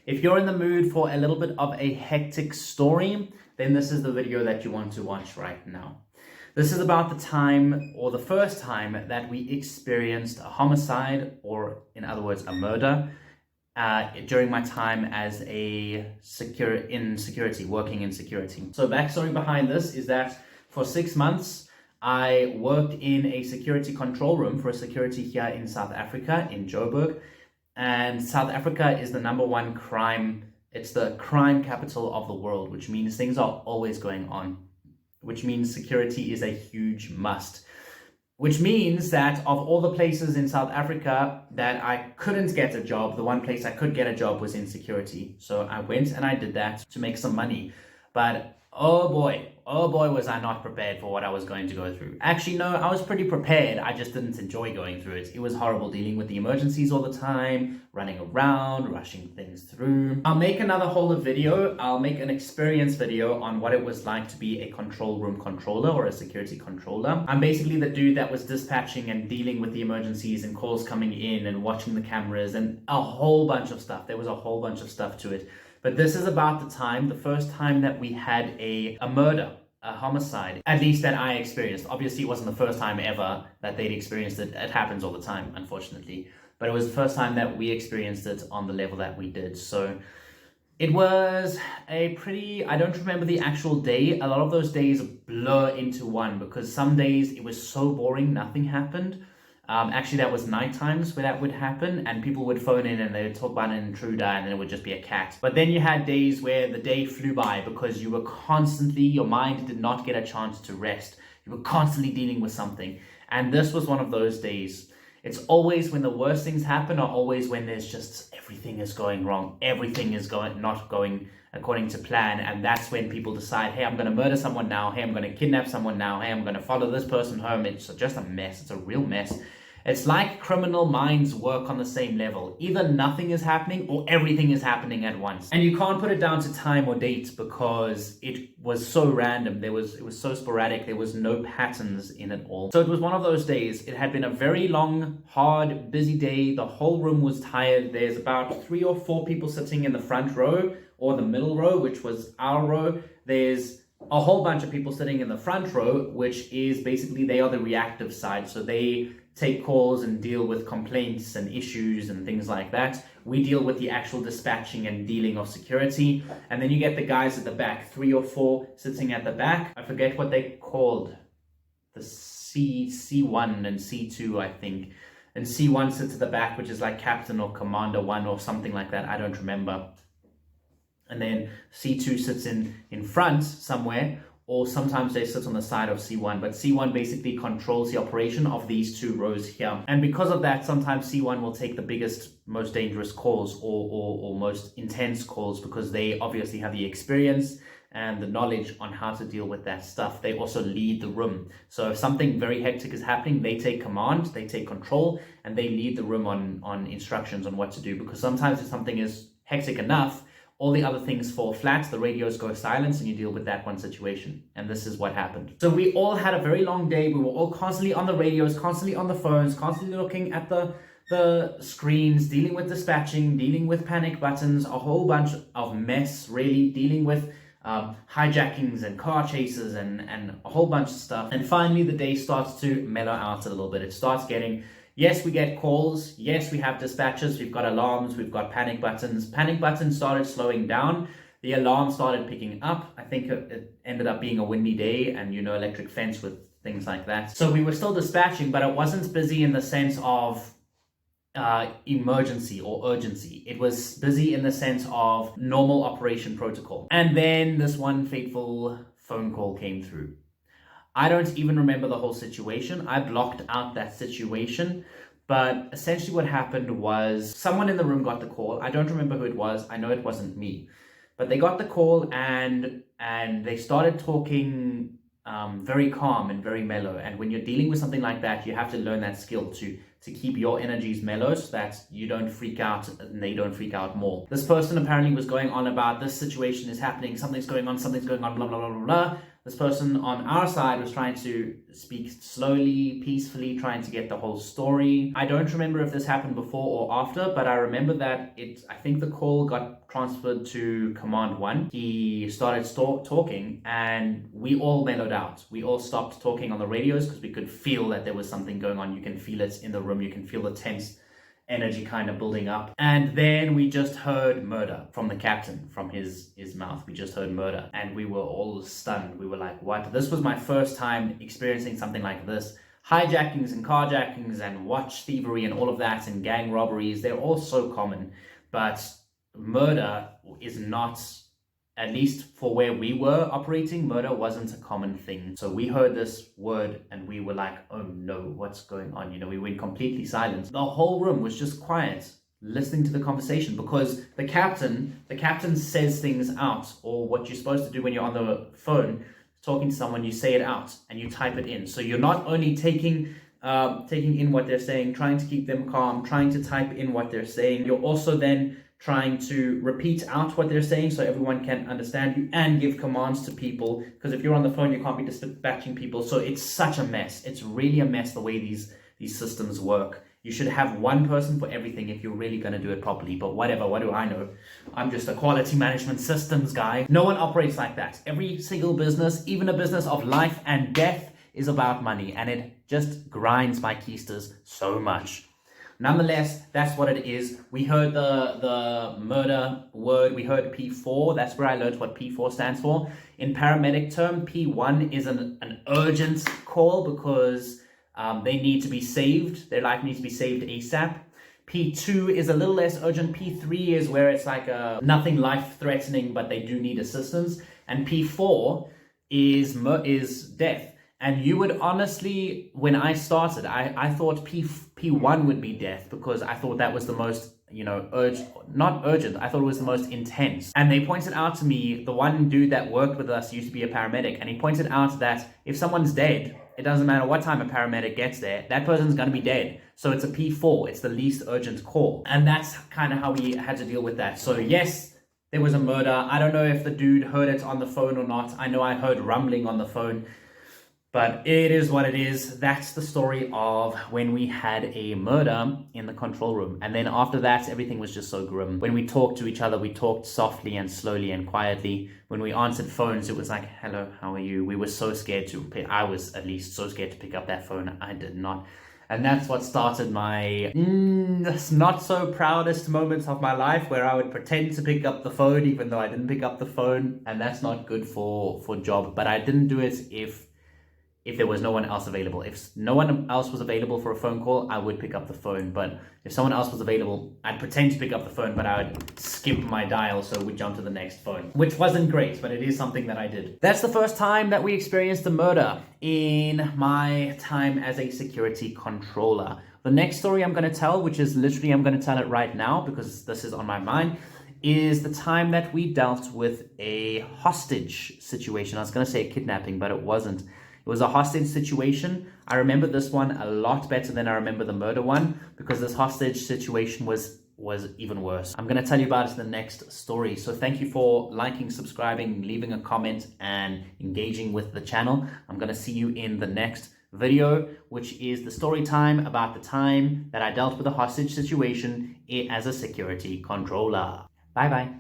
If you're in the mood for a little bit of a hectic story, then this is the video that you want to watch right now. This is about the time, or the first time, that we experienced a homicide, or in other words, a murder, during my time as a working in security. So backstory behind this is that for 6 months, I worked in a security control room for a security here in South Africa, in Joburg. And South Africa is the #1 crime, it's the crime capital of the world, which means things are always going on, which means security is a huge must. Which means that of all the places in South Africa that I couldn't get a job, the one place I could get a job was in security. So I went and I did that to make some money. But oh boy, was I not prepared for what I was going to go through. Actually, no, I was pretty prepared. I just didn't enjoy going through it. It was horrible dealing with the emergencies all the time, running around, rushing things through. I'll make another whole video. I'll make an experience video on what it was like to be a control room controller or a security controller. I'm basically the dude that was dispatching and dealing with the emergencies and calls coming in and watching the cameras and a whole bunch of stuff. There was a whole bunch of stuff to it. But this is about the first time that we had a murder, a homicide, at least that I experienced. Obviously, it wasn't the first time ever that they'd experienced it. It happens all the time, unfortunately. But it was the first time that we experienced it on the level that we did. So it was a pretty, I don't remember the actual day. A lot of those days blur into one because some days it was so boring, nothing happened. Actually, that was night times where that would happen, and people would phone in and they would talk about an intruder, and then it would just be a cat. But then you had days where the day flew by because you were constantly, your mind did not get a chance to rest. You were constantly dealing with something. And this was one of those days. It's always when the worst things happen, or always when there's just everything is going wrong. Everything is not going according to plan. And that's when people decide, hey, I'm going to murder someone now. Hey, I'm going to kidnap someone now. Hey, I'm going to follow this person home. It's just a mess. It's a real mess. It's like criminal minds work on the same level. Either nothing is happening or everything is happening at once. And you can't put it down to time or date because it was so random. It was so sporadic. There was no patterns in it all. So it was one of those days. It had been a very long, hard, busy day. The whole room was tired. There's about 3 or 4 people sitting in the front row or the middle row, which was our row. There's a whole bunch of people sitting in the front row, which is basically, they are the reactive side. So they take calls and deal with complaints and issues and things like that. We deal with the actual dispatching and dealing of security. And then you get the guys at the back, 3 or 4 sitting at the back. I forget what they called. The C1 and C2, I think. And C1 sits at the back, which is like Captain or Commander 1 or something like that. I don't remember. And then C2 sits in front somewhere, or sometimes they sit on the side of C1, but C1 basically controls the operation of these 2 rows here. And because of that, sometimes C1 will take the biggest, most dangerous calls or most intense calls because they obviously have the experience and the knowledge on how to deal with that stuff. They also lead the room. So if something very hectic is happening, they take command, they take control, and they lead the room on instructions on what to do. Because sometimes if something is hectic enough, all the other things fall flat, the radios go silent, and you deal with that one situation. And this is what happened. So we all had a very long day. We were all constantly on the radios, constantly on the phones, constantly looking at the screens, dealing with dispatching, dealing with panic buttons, a whole bunch of mess, really, dealing with hijackings and car chases and a whole bunch of stuff. And finally, the day starts to mellow out a little bit. It starts getting, yes, we get calls. Yes, we have dispatches. We've got alarms. We've got panic buttons. Panic buttons started slowing down. The alarm started picking up. I think it ended up being a windy day and, electric fence with things like that. So we were still dispatching, but it wasn't busy in the sense of emergency or urgency. It was busy in the sense of normal operation protocol. And then this one fateful phone call came through. I don't even remember the whole situation. I blocked out that situation. But essentially what happened was someone in the room got the call. I don't remember who it was. I know it wasn't me. But they got the call and they started talking very calm and very mellow. And when you're dealing with something like that, you have to learn that skill to to keep your energies mellow so that you don't freak out and they don't freak out more. This person apparently was going on about this situation is happening, something's going on, blah, blah, blah, blah, blah, blah. This person on our side was trying to speak slowly, peacefully, trying to get the whole story. I don't remember if this happened before or after, but I remember that I think the call got transferred to Command 1. He started talking and we all mellowed out. We all stopped talking on the radios because we could feel that there was something going on. You can feel it in the room. You can feel the tense energy kind of building up. And then we just heard murder from the captain, from his mouth. We just heard murder and we were all stunned. We were like, what? This was my first time experiencing something like this. Hijackings and carjackings and watch thievery and all of that and gang robberies, they're all so common. But murder is not, at least for where we were operating, murder wasn't a common thing. So we heard this word and we were like, oh no, what's going on? You know, we went completely silent. The whole room was just quiet, listening to the conversation, because the captain says things out, or what you're supposed to do when you're on the phone, talking to someone, you say it out and you type it in. So you're not only taking in what they're saying, trying to keep them calm, trying to type in what they're saying, you're also then trying to repeat out what they're saying so everyone can understand you and give commands to people, because if you're on the phone you can't be dispatching people. So it's such a mess. It's really a mess the way these systems work. You should have one person for everything if you're really going to do it properly, but whatever, what do I know? I'm just a quality management systems guy. No one operates like that. Every single business, even a business of life and death, is about money, and it just grinds my keisters so much. Nonetheless, that's what it is. We heard the murder word. We heard P4. That's where I learned what P4 stands for. In paramedic term, P1 is an urgent call because they need to be saved. Their life needs to be saved ASAP. P2 is a little less urgent. P3 is where it's like nothing life-threatening, but they do need assistance. And P4 is death. And you would honestly, when I started, I thought P1 would be death, because I thought that was the most, not urgent, I thought it was the most intense. And they pointed out to me, the one dude that worked with us used to be a paramedic, and he pointed out that if someone's dead, it doesn't matter what time a paramedic gets there, that person's going to be dead. So it's a P4, it's the least urgent call. And that's kind of how we had to deal with that. So yes, there was a murder. I don't know if the dude heard it on the phone or not. I know I heard rumbling on the phone. But it is what it is. That's the story of when we had a murder in the control room. And then after that, everything was just so grim. When we talked to each other, we talked softly and slowly and quietly. When we answered phones, it was like, hello, how are you? We were so scared I was at least so scared to pick up that phone. I did not. And that's what started my not so proudest moments of my life, where I would pretend to pick up the phone even though I didn't pick up the phone. And that's not good for job. But I didn't do it if there was no one else available. If no one else was available for a phone call, I would pick up the phone. But if someone else was available, I'd pretend to pick up the phone, but I would skip my dial, so we'd jump to the next phone, which wasn't great, but it is something that I did. That's the first time that we experienced a murder in my time as a security controller. The next story I'm going to tell, which is literally, I'm going to tell it right now because this is on my mind, is the time that we dealt with a hostage situation. I was going to say a kidnapping, but it wasn't. It was a hostage situation. I remember this one a lot better than I remember the murder one, because this hostage situation was even worse. I'm going to tell you about it in the next story. So thank you for liking, subscribing, leaving a comment, and engaging with the channel. I'm going to see you in the next video, which is the story time about the time that I dealt with a hostage situation as a security controller. Bye bye.